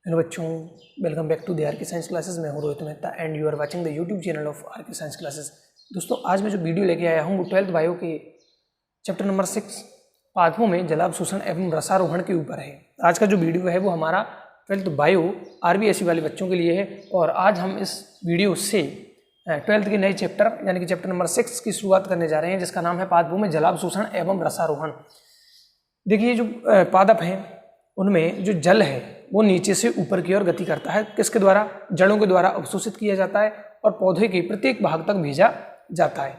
Hello बच्चों, welcome back to the R K science classes. मैं हूं Rohit Mehta and you are watching the YouTube channel of R K science classes. दोस्तों, आज मैं जो वीडियो लेके आया हूं वो 12th बायो के चैप्टर नंबर 6 पादपों में जलाभिसरण एवं रसारोहण के ऊपर है। आज का जो वीडियो है वो हमारा 12th बायो RBSE वाले बच्चों के लिए है और आज हम इस वीडियो से 12th के नए चैप्टर यानी कि चैप्टर नंबर 6 की शुरुआत करने जा रहे हैं, जिसका नाम है पादपों में जलाभिसरण एवं रसारोहण। देखिए, जो पादप हैं उनमें जो जल है वो नीचे से ऊपर की ओर गति करता है। किसके द्वारा? जड़ों के द्वारा अवशोषित किया जाता है और पौधे के प्रत्येक भाग तक भेजा जाता है।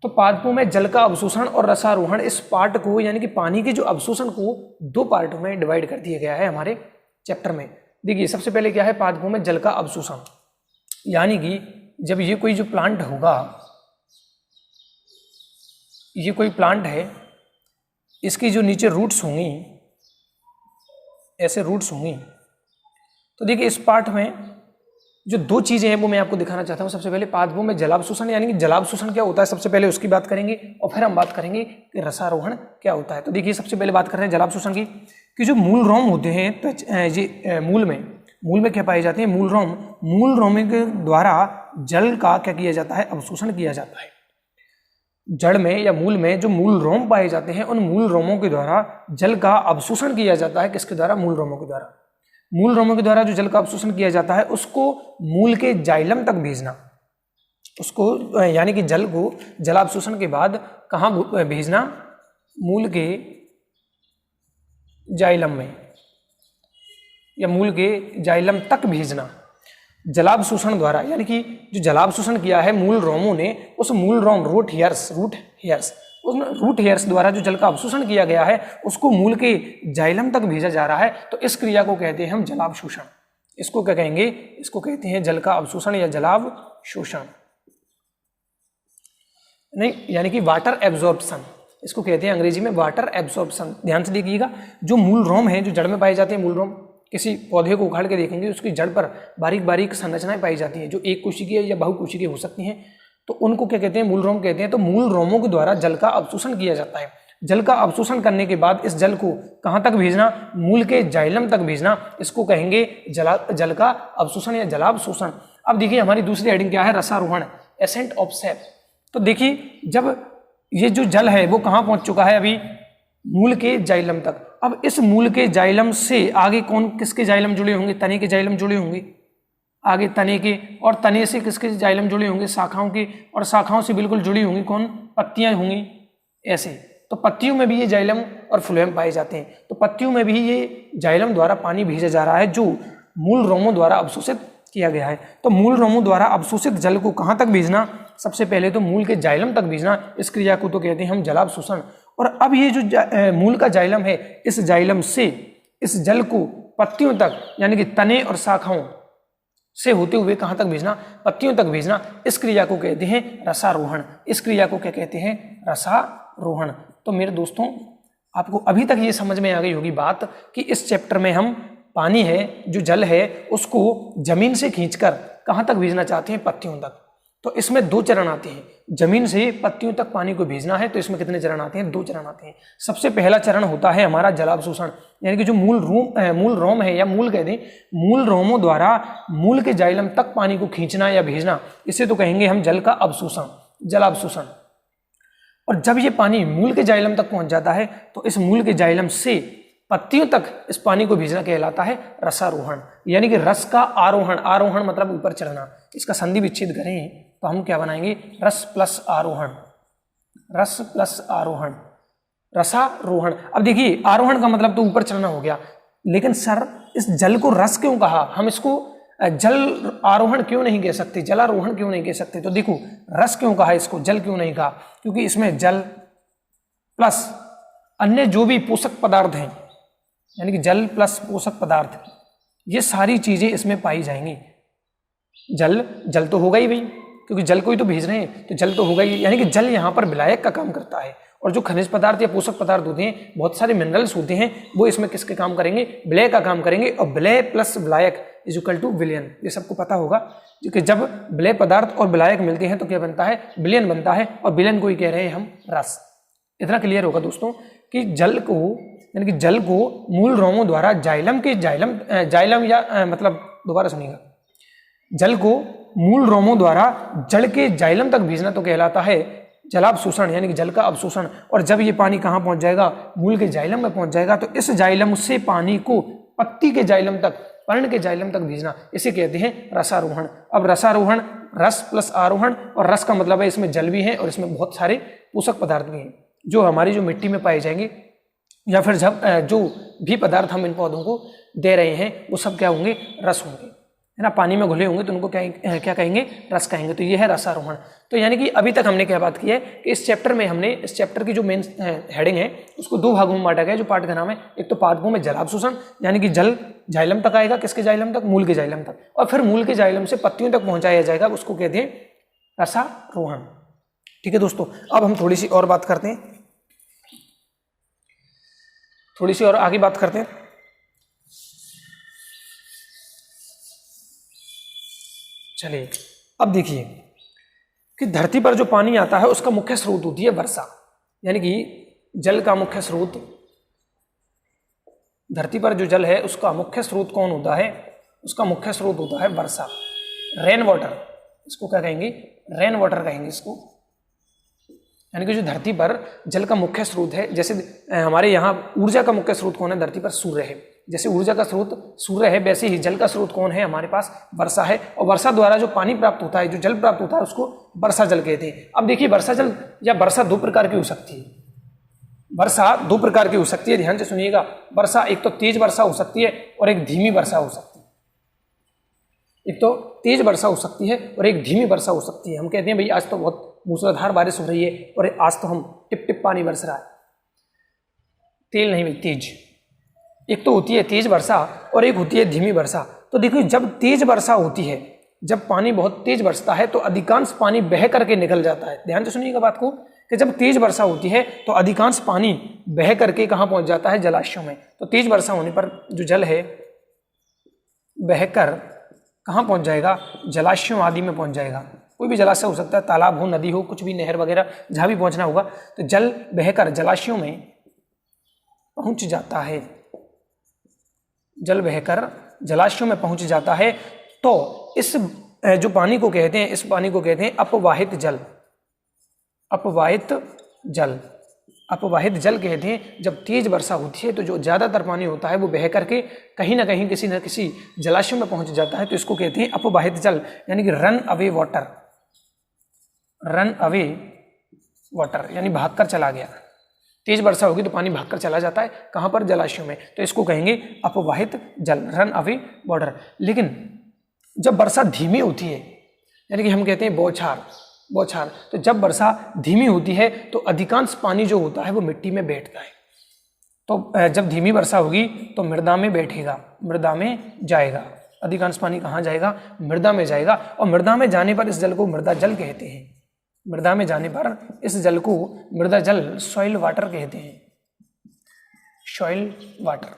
तो पादपों में जल का अवशोषण और रसारोहण, इस पार्ट को यानी कि पानी के जो अवशोषण को दो पार्ट में डिवाइड कर दिया गया है हमारे चैप्टर में। देखिए, सबसे पहले क्या है पादपों में जल का अवशोषण, यानी कि जब ये कोई जो प्लांट होगा, ये कोई प्लांट है, इसकी जो नीचे रूट्स होंगी, ऐसे रूट्स होंगी, तो देखिए इस पार्ट में जो दो चीजें हैं वो मैं आपको दिखाना चाहता हूं। सबसे पहले पादपों में जलाभिसरण यानी कि जलाभिसरण क्या होता है, सबसे पहले उसकी बात करेंगे और फिर हम बात करेंगे कि रसारोहण क्या होता है। तो देखिए, सबसे पहले बात कर रहे हैं जलाभिसरण की, कि जो मूल रोम होते हैं ये मूल में क्या पाए जाते हैं? मूल रोम के द्वारा जल का क्या किया जाता है? अवशोषण किया जाता है। जड़ में या मूल में जो मूल रोम पाए जाते हैं, उन मूल रोमों के द्वारा जल का अवशोषण किया जाता है। किसके द्वारा? मूल रोमों के द्वारा। मूल रोमों के द्वारा जो जल का अवशोषण किया जाता है उसको मूल के जाइलम तक भेजना, उसको यानी कि जल को जलाभिसरण के बाद कहाँ भेजना? मूल के जाइलम में या मूल के जाइलम तक भेजना जलाभिसरण द्वारा। यानी कि जो जलाभिसरण किया है मूल रोमों ने, उस मूल रोम रूट हेयर्स द्वारा जो जल का अवशोषण किया गया है उसको मूल के जाइलम तक भेजा जा रहा है। तो इस क्रिया को कहते हैं हम जलाभिशोषण। इसको क्या कहेंगे? इसको कहते हैं जल का अवशोषण या जलाभिशोषण, नहीं यानी कि वाटर एब्जॉर्प्शन, इसको कहते हैं अंग्रेजी में वाटर एब्जॉर्प्शन। ध्यान से देखिएगा, जो मूल रोम है, जो जड़ में पाए जाते हैं मूल रोम, किसी पौधे को उखाड़ के देखेंगे उसकी जड़ पर बारीक बारीक संरचनाएं पाई जाती हैं, जो एक कोशिकीय या बहुकोशिकीय हो सकती हैं, तो उनको क्या कहते हैं? मूल रोम कहते हैं। तो मूल रोमों के द्वारा जल का अवशोषण किया जाता है। जल का अवशोषण करने के बाद इस जल को कहाँ तक भेजना? मूल के जाइलम तक भेजना। इसको कहेंगे जल का अवशोषण या जलाभिशोषण। अब देखिए, हमारी दूसरी हेडिंग क्या है? रसारोहण, एसेंट ऑफ सैप। तो देखिए, जब ये जो जल है वो कहाँ पहुंच चुका है? अभी मूल के जाइलम तक। अब इस मूल के जाइलम से आगे कौन किसके जाइलम जुड़े होंगे? तने के जाइलम जुड़े होंगे, आगे तने के, और तने से किसके जाइलम जुड़े होंगे? शाखाओं के, और शाखाओं से बिल्कुल जुड़ी होंगी कौन? पत्तियां होंगी ऐसे। तो पत्तियों में भी ये जाइलम और फ्लोएम पाए जाते हैं। तो पत्तियों में भी ये जाइलम द्वारा पानी भेजा जा रहा है जो मूल रोमों द्वारा अवशोषित किया गया है। तो मूल रोमों द्वारा अवशोषित जल को कहाँ तक भेजना? सबसे पहले तो मूल के जाइलम तक भेजना। इस क्रिया को तो कहते हैं हम जलाभिशोषण। और अब ये जो मूल का जाइलम है, इस जाइलम से इस जल को पत्तियों तक यानी कि तने और शाखाओं से होते हुए कहां तक भेजना? पत्तियों तक भेजना। इस क्रिया को कहते हैं रसारोहण। इस क्रिया को क्या कहते हैं? रसारोहण। तो मेरे दोस्तों, आपको अभी तक ये समझ में आ गई होगी बात कि इस चैप्टर में हम पानी है, जो जल है, उसको जमीन से खींचकर कहां तक भेजना चाहते हैं? पत्तियों तक। तो इसमें दो चरण आते हैं। जमीन से पत्तियों तक पानी को भेजना है तो इसमें कितने चरण आते हैं? दो चरण आते हैं। सबसे पहला चरण होता है हमारा जलाभिशोषण, यानी कि जो मूल रोम है या मूल कहते हैं, मूल रोमों द्वारा मूल के जाइलम तक पानी को खींचना या भेजना, इसे तो कहेंगे हम जल का अवशोषण, जलाभिशोषण। और जब ये पानी मूल के जाइलम तक पहुंच जाता है तो इस मूल के जाइलम से पत्तियों तक इस पानी को भेजना कहलाता है रसारोहण, यानी कि रस का आरोहण। आरोहण मतलब ऊपर चढ़ना। इसका संधि विच्छेद करें तो हम क्या बनाएंगे? रस प्लस आरोहण, रस प्लस आरोहण, रसारोहण। अब देखिए, आरोहण का मतलब तो ऊपर चढ़ना हो गया, लेकिन सर इस जल को रस क्यों कहा? हम इसको जल आरोहण क्यों नहीं कह सकते? जलारोहण क्यों नहीं कह सकते? तो देखो, रस क्यों कहा इसको, जल क्यों नहीं कहा? क्योंकि इसमें जल प्लस अन्य जो भी पोषक पदार्थ हैं, यानी कि जल प्लस पोषक पदार्थ, ये सारी चीजें इसमें पाई जाएंगी। जल तो होगा ही भाई, क्योंकि जल को ही तो भेज रहे हैं, तो जल तो होगा ही। यानी कि जल यहाँ पर विलायक का काम करता है। और जो खनिज पदार्थ या पोषक पदार्थ होते हैं, बहुत सारे मिनरल्स होते हैं, वो इसमें किसके काम करेंगे? विलय का काम करेंगे। और विलय प्लस विलायक इज इक्वल टू विलयन, ये सबको पता होगा, क्योंकि जब विलय पदार्थ और विलायक मिलते हैं तो क्या बनता है? विलयन बनता है। और विलयन को ही कह रहे हैं हम रस। इतना क्लियर होगा दोस्तों कि जल को यानी कि जल को मूल रोमों द्वारा जाइलम या मतलब दोबारा सुनिएगा, जल को मूल रोमों द्वारा जड़ के जाइलम तक भेजना तो कहलाता है जलावशोषण, यानी कि जल का अवशोषण। और जब ये पानी कहाँ पहुंच जाएगा, मूल के जाइलम में पहुंच जाएगा, तो इस जाइलम से पानी को पत्ती के जाइलम तक, पर्ण के जाइलम तक भेजना, इसे कहते हैं रसारोहण। अब रसारोहण, रस प्लस आरोहण, और रस का मतलब है इसमें जल भी है और इसमें बहुत सारे पोषक पदार्थ भी हैं जो हमारी जो मिट्टी में पाए जाएंगे, या फिर जब जो भी पदार्थ हम इन पौधों को दे रहे हैं वो सब क्या होंगे, रस होंगे, है ना, पानी में घुले होंगे, तो उनको क्या कहेंगे, रस कहेंगे। तो ये है रसारोहण। तो यानी कि अभी तक हमने क्या बात की है कि इस चैप्टर में हमने इस चैप्टर की जो मेन हेडिंग है उसको दो भागों में बांटा गया, जो पाठ का नाम है, एक तो पादपों में जलावशोषण, यानी कि जल जाइलम तक आएगा, किसके जाइलम तक, मूल के जाइलम तक, और फिर मूल के जाइलम से पत्तियों तक पहुंचाया जाएगा, उसको कहते हैं रसारोहण। ठीक है दोस्तों, अब हम थोड़ी सी और बात करते हैं, थोड़ी सी और आगे बात करते हैं। चलिए अब देखिए कि धरती पर जो पानी आता है उसका मुख्य स्रोत होती है वर्षा, यानी कि जल का मुख्य स्रोत, धरती पर जो जल है उसका मुख्य स्रोत कौन होता है, उसका मुख्य स्रोत होता है वर्षा, रेन वाटर, इसको क्या कहेंगे, रेन वाटर कहेंगे इसको। यानी कि जो धरती पर जल का मुख्य स्रोत है, जैसे हमारे यहाँ ऊर्जा का मुख्य स्रोत कौन है, धरती पर सूर्य है, जैसे ऊर्जा का स्रोत सूर्य है, वैसे ही जल का स्रोत कौन है, हमारे पास वर्षा है। और वर्षा द्वारा जो पानी प्राप्त होता है, जो जल प्राप्त होता है, उसको वर्षा जल कहते हैं। अब देखिए वर्षा जल या वर्षा दो प्रकार की हो सकती है, वर्षा दो प्रकार की हो सकती है, ध्यान से सुनिएगा। वर्षा एक तो तेज वर्षा हो सकती है और एक धीमी वर्षा हो सकती है, एक तो तेज वर्षा हो सकती है और एक धीमी वर्षा हो सकती है। हम कहते हैं भाई आज तो बहुत मूसलाधार बारिश हो रही है और आज तो हम टिप टिप पानी बरस रहा है, तेल नहीं भाई, तेज। एक तो होती है तेज वर्षा और एक होती है धीमी वर्षा। तो देखिए जब तेज वर्षा होती है, जब पानी बहुत तेज बरसता है तो अधिकांश पानी बह करके निकल जाता है। ध्यान से सुनिएगा बात को कि जब तेज वर्षा होती है तो अधिकांश पानी बह करके कहाँ पहुंच जाता है, जलाशयों में। तो तेज वर्षा होने पर जो जल है बहकर कहाँ पहुंच जाएगा, जलाशयों आदि में पहुंच जाएगा। कोई भी जलाशय हो सकता है, तालाब हो, नदी हो, कुछ भी, नहर वगैरह, जहाँ भी पहुंचना होगा, तो जल बहकर जलाशयों में पहुंच जाता है, जल बहकर जलाशयों में पहुंच जाता है। तो इस जो पानी को कहते हैं, इस पानी को कहते हैं अपवाहित जल, अपवाहित जल, अपवाहित जल कहते हैं। जब तेज वर्षा होती है तो जो ज़्यादातर पानी होता है वो बह करके कहीं ना कहीं किसी न किसी जलाशय में पहुंच जाता है, तो इसको कहते हैं अपवाहित जल, यानी कि run away water, run away water, यानी भागकर चला गया। तेज वर्षा होगी तो पानी भागकर चला जाता है, कहाँ पर, जलाशयों में, तो इसको कहेंगे अपवाहित जल, रन अवे वाटर। लेकिन जब वर्षा धीमी होती है, यानी कि हम कहते हैं बौछार, बौछार, तो जब वर्षा धीमी होती है तो अधिकांश पानी जो होता है वो मिट्टी में बैठता है। तो जब धीमी वर्षा होगी तो मृदा में बैठेगा, मृदा में जाएगा, अधिकांश पानी कहाँ जाएगा, मृदा में जाएगा। और मृदा में जाने पर इस जल को मृदा जल कहते हैं, मृदा में जाने पर इस जल को मृदा जल, सॉइल वाटर कहते हैं, सॉइल वाटर,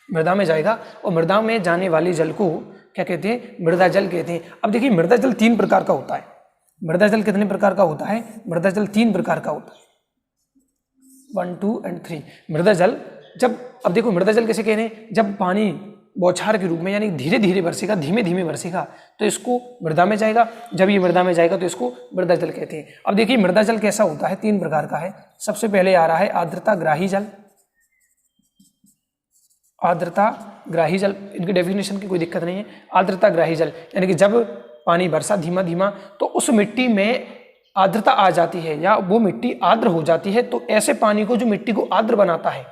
मृदा में जाएगा। और मृदा में जाने वाले जल को क्या कहते हैं, मृदा जल कहते हैं। अब देखिए मृदा जल तीन प्रकार का होता है। मृदा जल कितने प्रकार का होता है, मृदा जल तीन प्रकार का होता है, 1, 2 और 3 मृदा जल। जब, अब देखो मृदा जल कैसे कह रहे हैं, जब पानी बौछार के रूप में, यानी धीरे धीरे बरसेगा, धीमे धीमे बरसेगा, तो इसको मृदा में जाएगा। जब ये मृदा में जाएगा तो इसको मृदा जल कहते हैं। अब देखिए मृदा जल कैसा होता है, तीन प्रकार का है। सबसे पहले आ रहा है आर्द्रता ग्राही जल, आर्द्रता ग्राही जल, इनकी डेफिनेशन की कोई दिक्कत नहीं है। आर्द्रता ग्राही जल यानी कि जब पानी बरसा धीमा धीमा तो उस मिट्टी में आर्द्रता आ जाती है या वो मिट्टी आर्द्र हो जाती है, तो ऐसे पानी को जो मिट्टी को आर्द्र बनाता है,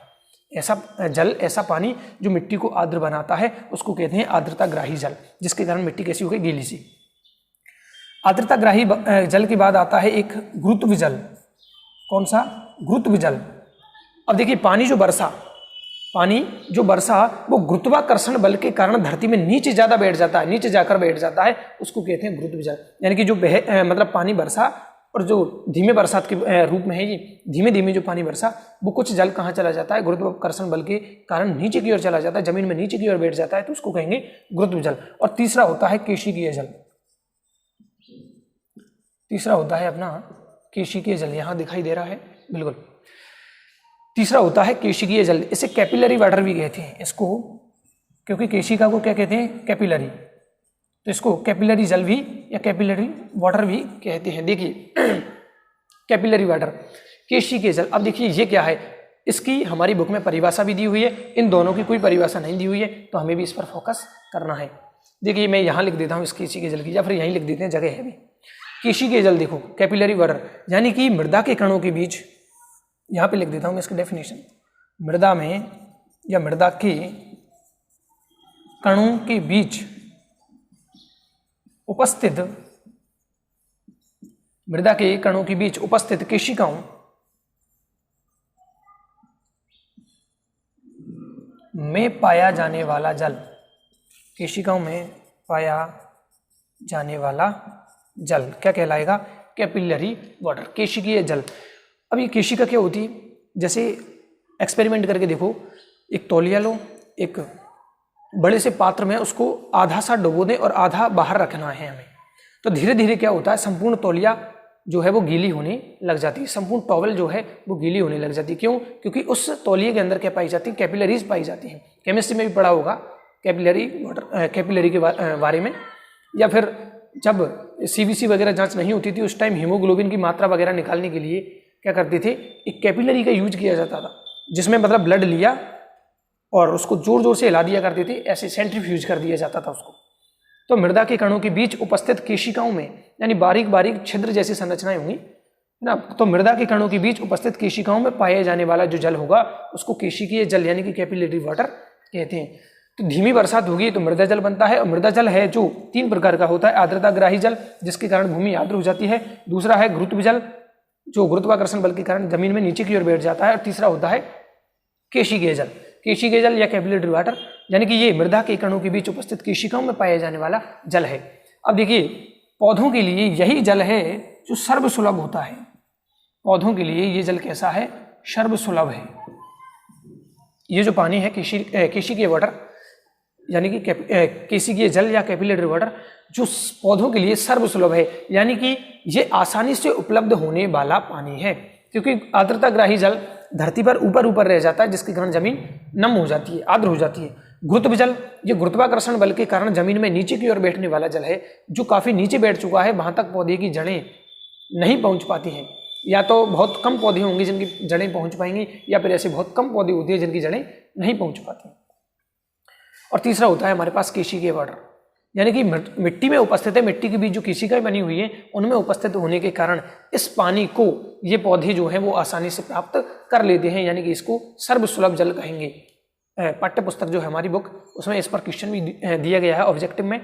ऐसा जल, ऐसा पानी जो मिट्टी को आर्द्र बनाता है, उसको कहते हैं आर्द्रता ग्राही जल, जिसके कारण मिट्टी कैसी हो गई, गीली सी। आर्द्रता ग्राही जल के बाद आता है एक गुरुत्व जल। कौन सा, गुरुत्व जल। अब देखिए पानी जो बरसा, पानी जो बरसा वो गुरुत्वाकर्षण बल के कारण धरती में नीचे ज़्यादा बैठ जाता है, नीचे जाकर बैठ जाता है, उसको कहते हैं गुरुत्व जल। यानी कि जो मतलब पानी बरसा और जो धीमे बरसात के रूप में है, ये धीमे धीमे जो पानी बरसा, वो कुछ जल कहाँ चला जाता है, गुरुत्वाकर्षण बल के कारण नीचे की ओर चला जाता है, जमीन में नीचे की ओर बैठ जाता है, तो उसको कहेंगे गुरुत्व जल। और तीसरा होता है केशिकीय जल, तीसरा होता है अपना केशिकीय जल, यहाँ दिखाई दे रहा है बिल्कुल। तीसरा होता है केशिकीय जल, इसे कैपिलरी वाटर भी कहते हैं इसको, क्योंकि केशिका को क्या कहते हैं, कैपिलरी, तो इसको कैपिलरी जल भी या कैपिलरी वाटर भी कहते हैं। देखिए कैपिलरी वाटर, केशिकीय जल। अब देखिए ये क्या है, इसकी हमारी बुक में परिभाषा भी दी हुई है, इन दोनों की कोई परिभाषा नहीं दी हुई है, तो हमें भी इस पर फोकस करना है। देखिए मैं यहाँ लिख देता हूँ इस केशिकीय जल की, या फिर यहीं लिख देते हैं, जगह है भी। केशिकीय जल देखो कैपिलरी वाटर, यानी कि मृदा के कणों के बीच, यहाँ पे लिख देता हूँ इसकी डेफिनेशन, मृदा में या मृदा के कणों के बीच उपस्थित, मृदा के कणों के बीच उपस्थित केशिकाओं में पाया जाने वाला जल, केशिकाओं में पाया जाने वाला जल क्या कहलाएगा, कैपिलरी वाटर, केशिकीय जल। अब ये केशिका क्या होती है, जैसे एक्सपेरिमेंट करके देखो, एक तौलिया लो, एक बड़े से पात्र में उसको आधा सा डुबो दें और आधा बाहर रखना है हमें, तो धीरे धीरे क्या होता है, संपूर्ण तौलिया जो है वो गीली होने लग जाती है, संपूर्ण टॉवल जो है वो गीली होने लग जाती है। क्यों? क्योंकि उस तौलिए के अंदर क्या पाई जाती है, कैपिलरीज पाई जाती हैं। केमिस्ट्री में भी पढ़ा होगा कैपिलरी वाटर, कैपिलरी के बारे में। या फिर जब CBC वगैरह जांच नहीं होती थी, उस टाइम हीमोग्लोबिन की मात्रा वगैरह निकालने के लिए क्या करते थे, एक कैपिलरी का यूज किया जाता था, जिसमें मतलब ब्लड लिया और उसको जोर जोर से हिला दिया करते थे, ऐसे सेंट्रीफ्यूज कर दिया जाता था उसको। तो मृदा के कणों के बीच उपस्थित केशिकाओं में, यानी बारीक बारीक छिद्र जैसी संरचनाएं होंगी ना, तो मृदा के कणों के बीच उपस्थित केशिकाओं में पाए जाने वाला जो जल होगा उसको केशिकीय जल यानी कि कैपिलरी वाटर कहते हैं। तो धीमी बरसात होगी तो मृदा जल बनता है, और मृदा जल है जो 3 प्रकार का होता है। आर्द्रताग्राही जल, जिसके कारण भूमि आर्द्र हो जाती है। दूसरा है गुरुत्व जल, जो गुरुत्वाकर्षण बल के कारण जमीन में नीचे की ओर बैठ जाता है। और तीसरा होता है केशिकीय जल, केशिकीय जल या कैपिलरी वाटर, यानी कि ये मृदा के कणों के बीच उपस्थित केशिकाओं में पाया जाने वाला जल है। अब देखिए पौधों के लिए यही जल है जो सर्वसुलभ होता है। पौधों के लिए ये जल कैसा है, सर्वसुलभ है। ये जो पानी है केशिकीय वाटर यानी कि केशिकीय जल या कैपिलरी वाटर, जो पौधों के लिए सर्वसुलभ है, यानी कि ये आसानी से उपलब्ध होने वाला पानी है। क्योंकि आर्द्रताग्राही जल धरती पर ऊपर ऊपर रह जाता है, जिसके कारण जमीन नम हो जाती है, आर्द्र हो जाती है। गुरुत्व जल, ये गुरुत्वाकर्षण बल के कारण जमीन में नीचे की ओर बैठने वाला जल है, जो काफी नीचे बैठ चुका है, वहां तक पौधे की जड़ें नहीं पहुंच पाती हैं। या तो बहुत कम पौधे होंगे जिनकी जड़ें पहुंच पाएंगी, या फिर ऐसे बहुत कम पौधे होते हैं जिनकी जड़ें नहीं पहुंच पाती। और तीसरा होता है हमारे पास केशिकीय वाटर, यानी कि मिट्टी में उपस्थित है, मिट्टी के बीच जो केशिकाएं बनी हुई है उनमें उपस्थित होने के कारण इस पानी को ये पौधे जो हैं वो आसानी से प्राप्त कर लेते हैं, यानी कि इसको सर्वसुलभ जल कहेंगे। पाठ्य पुस्तक जो है हमारी बुक, उसमें इस पर क्वेश्चन भी दिया गया है ऑब्जेक्टिव में,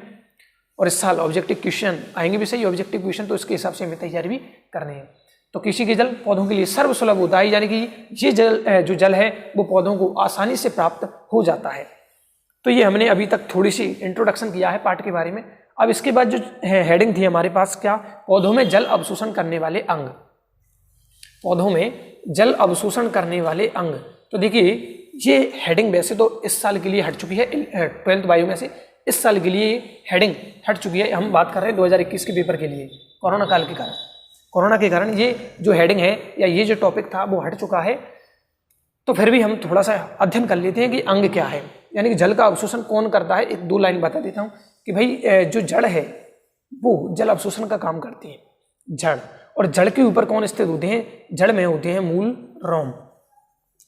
और इस साल ऑब्जेक्टिव क्वेश्चन आएंगे भी सही, ऑब्जेक्टिव क्वेश्चन, तो इसके हिसाब से हमें तैयारी भी करनी है। तो केशिकीय जल पौधों के लिए सर्वसुलभ होता है, यानी कि ये जल जो जल है वो पौधों को आसानी से प्राप्त हो जाता है। तो ये हमने अभी तक थोड़ी सी इंट्रोडक्शन किया है पाठ के बारे में। अब इसके बाद जो हेडिंग थी हमारे पास, क्या, पौधों में जल अवशोषण करने वाले अंग। पौधों में जल अवशोषण करने वाले अंग, तो देखिए ये हेडिंग वैसे तो इस साल के लिए हट चुकी है, 12th बायो में से इस साल के लिए हेडिंग हट चुकी है। हम बात कर रहे हैं 2021 के पेपर के लिए, कोरोना काल के कारण, कोरोना के कारण ये जो हेडिंग है या ये जो टॉपिक था वो हट चुका है। तो फिर भी हम थोड़ा सा अध्ययन कर लेते हैं कि अंग क्या है, यानी कि जल का अवशोषण कौन करता है। एक 2 लाइन बता देता हूँ कि भाई जो जड़ है वो जल अवशोषण का काम करती है, जड़। और जड़ के ऊपर कौन स्थित होते हैं, जड़ में होते हैं मूल रोम।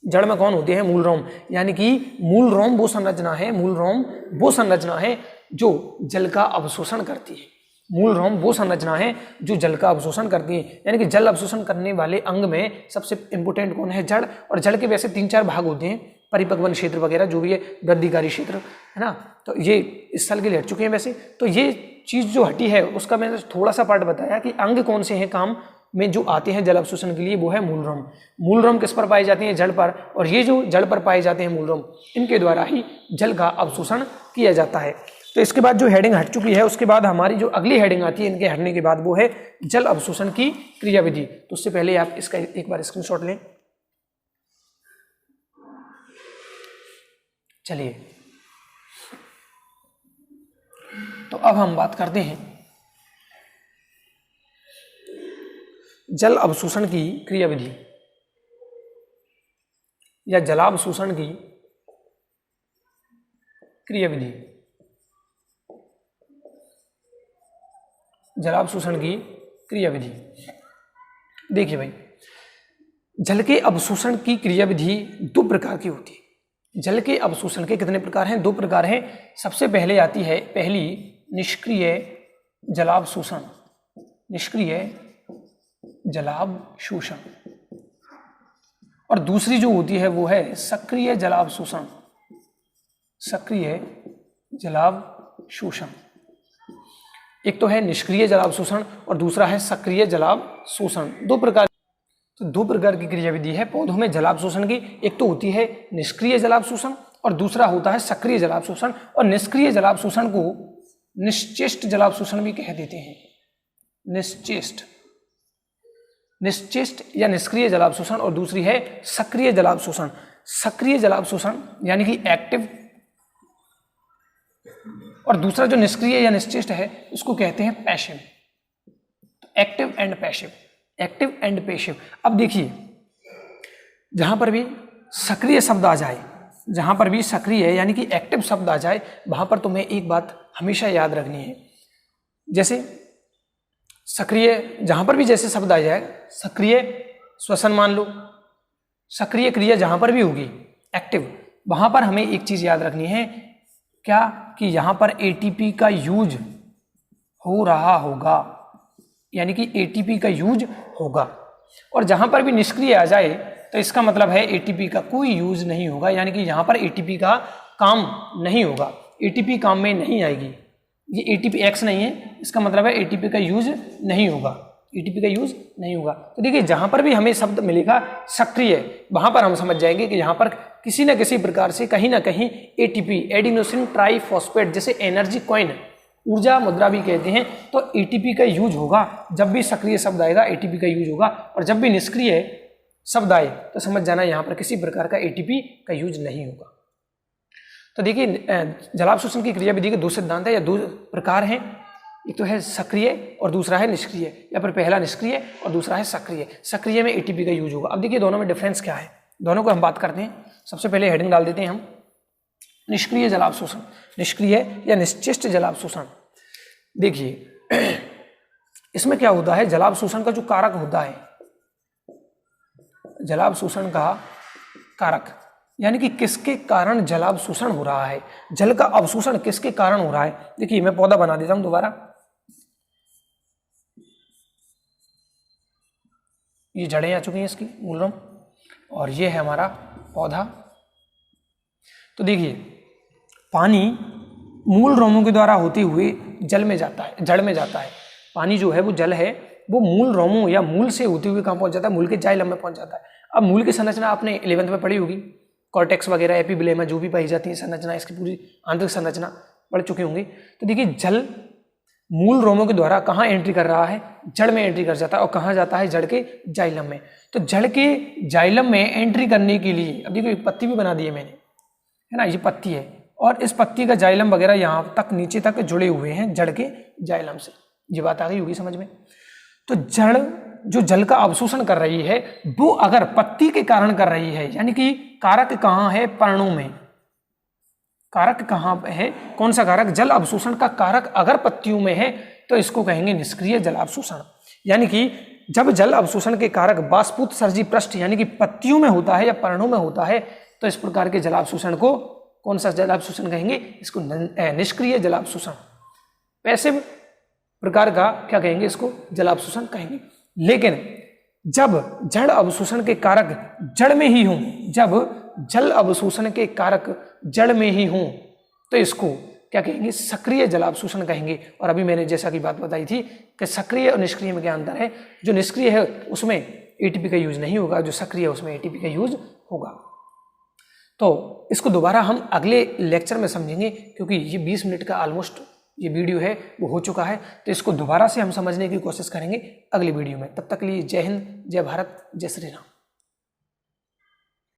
जड़ में कौन होते हैं, मूल रोम, यानी कि मूल रोम वो संरचना है, मूल रोम वो संरचना है जो जल का अवशोषण करती है। मूल रोम वो संरचना है जो जल का अवशोषण करती है, यानी कि जल अवशोषण करने वाले अंग में सबसे इंपोर्टेंट कौन है, जड़। और जड़ के वैसे 3-4 भाग होते हैं, परिपक्वन क्षेत्र वगैरह जो भी है, वृद्धिकारी क्षेत्र है ना, तो ये इस साल के लिए हट चुके हैं वैसे। तो ये चीज़ जो हटी है उसका मैंने थोड़ा सा पार्ट बताया कि अंग कौन से हैं काम में जो आते हैं जल अवशोषण के लिए, वो है मूल रोम। मूल रोम किस पर पाए जाते हैं, जड़ पर, और ये जो जड़ पर पाए जाते हैं मूल रोम, इनके द्वारा ही जल का अवशोषण किया जाता है। तो इसके बाद जो हेडिंग हट चुकी है उसके बाद हमारी जो अगली हेडिंग आती है इनके हटने के बाद, वो है जल अवशोषण की क्रियाविधि। तो उससे पहले आप इसका एक बार स्क्रीनशॉट लें। चलिए, तो अब हम बात करते हैं जल अवशोषण की क्रियाविधि। या जलावशोषण की क्रियाविधि, जलावशोषण की क्रियाविधि। देखिए भाई, जल के अवशोषण की क्रियाविधि दो प्रकार की होती है। जल के अवशोषण के कितने प्रकार हैं? दो प्रकार हैं। सबसे पहले आती है पहली निष्क्रिय जलावशोषण, निष्क्रिय जलावशोषण, और दूसरी जो होती है वो है सक्रिय जलावशोषण, सक्रिय जलावशोषण। एक तो है निष्क्रिय जलावशोषण और दूसरा है सक्रिय जलावशोषण। दो प्रकार की क्रियाविधि है पौधों में जलावशोषण की। एक तो होती है निष्क्रिय जलावशोषण और दूसरा होता है सक्रिय जलावशोषण। और निष्क्रिय जलावशोषण को निश्चेष्ट जलावशोषण भी कह देते हैं। निश्चेष्ट या निष्क्रिय जलावशोषण, और दूसरी है सक्रिय जलावशोषण। सक्रिय जलावशोषण यानी कि एक्टिव, और दूसरा जो निष्क्रिय या निश्चेष्ट है उसको कहते हैं passive. Active and passive, active and passive. अब देखिए, जहां पर भी सक्रिय शब्द आ जाए, जहां पर भी सक्रिय यानी कि एक्टिव शब्द आ जाए, वहां पर तुम्हें एक बात हमेशा याद रखनी है। जैसे सक्रिय, जहां पर भी जैसे शब्द आ जाए, सक्रिय श्वसन मान लो, सक्रिय क्रिया जहां पर भी होगी एक्टिव, वहां पर हमें एक चीज याद रखनी है, क्या कि यहां पर एटीपी का यूज हो रहा होगा, यानी कि एटीपी का यूज होगा। और जहां पर भी निष्क्रिय आ जाए तो इसका मतलब है एटीपी का कोई यूज नहीं होगा, यानी कि यहां पर एटीपी का काम नहीं होगा, एटीपी काम में नहीं आएगी। ये एटीपी एक्स नहीं है, इसका मतलब है एटीपी का यूज नहीं होगा, एटीपी का यूज नहीं होगा। तो देखिए, जहां पर भी हमें शब्द मिलेगा सक्रिय, वहां पर हम समझ जाएंगे कि यहां पर किसी न किसी प्रकार से कहीं ना कहीं एटीपी, एडिनोसिन ट्राइफॉस्फेट, जैसे एनर्जी कॉइन, ऊर्जा मुद्रा भी कहते हैं, तो एटीपी का यूज होगा। जब भी सक्रिय शब्द आएगा एटीपी का यूज होगा, और जब भी निष्क्रिय शब्द आए तो समझ जाना यहां पर किसी प्रकार का एटीपी का यूज नहीं होगा। तो देखिए, जलावशोषण की क्रियाविधि के दो सिद्धांत है या दो प्रकार हैं। एक तो है सक्रिय और दूसरा है निष्क्रिय, या फिर पहला निष्क्रिय और दूसरा है सक्रिय। सक्रिय में एटीपी का यूज होगा। अब देखिए दोनों में डिफरेंस क्या है, दोनों को हम बात करते हैं। सबसे पहले हेडिंग डाल देते हैं हम, निष्क्रिय जलावशोषण, निष्क्रिय या निश्चेष्ट जलावशोषण। देखिए इसमें क्या होता है, जलावशोषण का जो कारक होता है, जलावशोषण का कारक यानी कि किसके कारण जलावशोषण हो रहा है, जल का अवशोषण किसके कारण हो रहा है। देखिए मैं पौधा बना देता हूं दोबारा, ये जड़ें आ चुकी हैं इसकी, मूलरम, और ये है हमारा पौधा। तो देखिए, पानी मूल रोमों के द्वारा होते हुए जल में जाता है, जड़ में जाता है। पानी जो है वो जल है, वो मूल रोमों या मूल से होते हुए कहाँ पहुंच जाता है, मूल के जाइलम में पहुंच जाता है। अब मूल की संरचना आपने 11th में पढ़ी होगी, कॉर्टेक्स वगैरह, एपिब्लेमा, जो भी पाई जाती है संरचना, इसकी पूरी आंतरिक संरचना पढ़ चुके होंगे। तो देखिए, जल मूल रोमों के द्वारा कहाँ एंट्री कर रहा है, जड़ में एंट्री कर जाता है, और कहाँ जाता है, जड़ के जाइलम में। तो जड़ के जाइलम में एंट्री करने के लिए, अब देखो एक पत्ती भी बना दी है मैंने, है ना, ये पत्ती है, और इस पत्ती का जाइलम वगैरह यहाँ तक नीचे तक जुड़े हुए हैं जड़ के जाइलम से। ये बात आ गई होगी समझ में। तो जड़ जो जल का अवशोषण कर रही है, वो अगर पत्ती के कारण कर रही है, यानी कि कारक कहाँ है, पर्णों में। कारक कहाँ है, कौन सा कारक, जल अवशोषण का कारक अगर पत्तियों में है तो इसको कहेंगे निष्क्रिय जल अवशोषण। यानी कि जब जल अवशोषण के कारक बाष्पोत्सर्जी पृष्ठ यानी कि पत्तियों में होता है या पर्णों में होता है, तो इस प्रकार के जलावशोषण को कौन सा जलावशोषण कहेंगे, इसको निष्क्रिय जलावशोषण। पैसिव प्रकार का क्या कहेंगे, इसको जलावशोषण कहेंगे। लेकिन जब जड़ अवशोषण के कारक जड़ में ही हों, जब जल अवशोषण के कारक जड़ में ही हों, तो इसको क्या कहेंगे, सक्रिय जलावशोषण कहेंगे। और अभी मैंने जैसा कि बात बताई थी कि सक्रिय और निष्क्रिय में क्या अंतर है, जो निष्क्रिय है उसमें एटीपी का यूज नहीं होगा, जो सक्रिय है उसमें एटीपी का यूज होगा। तो इसको दोबारा हम अगले लेक्चर में समझेंगे, क्योंकि ये 20 मिनट का ऑलमोस्ट ये वीडियो है वो हो चुका है। तो इसको दोबारा से हम समझने की कोशिश करेंगे अगली वीडियो में। तब तक के लिए जय हिंद, जय भारत, जय श्री राम।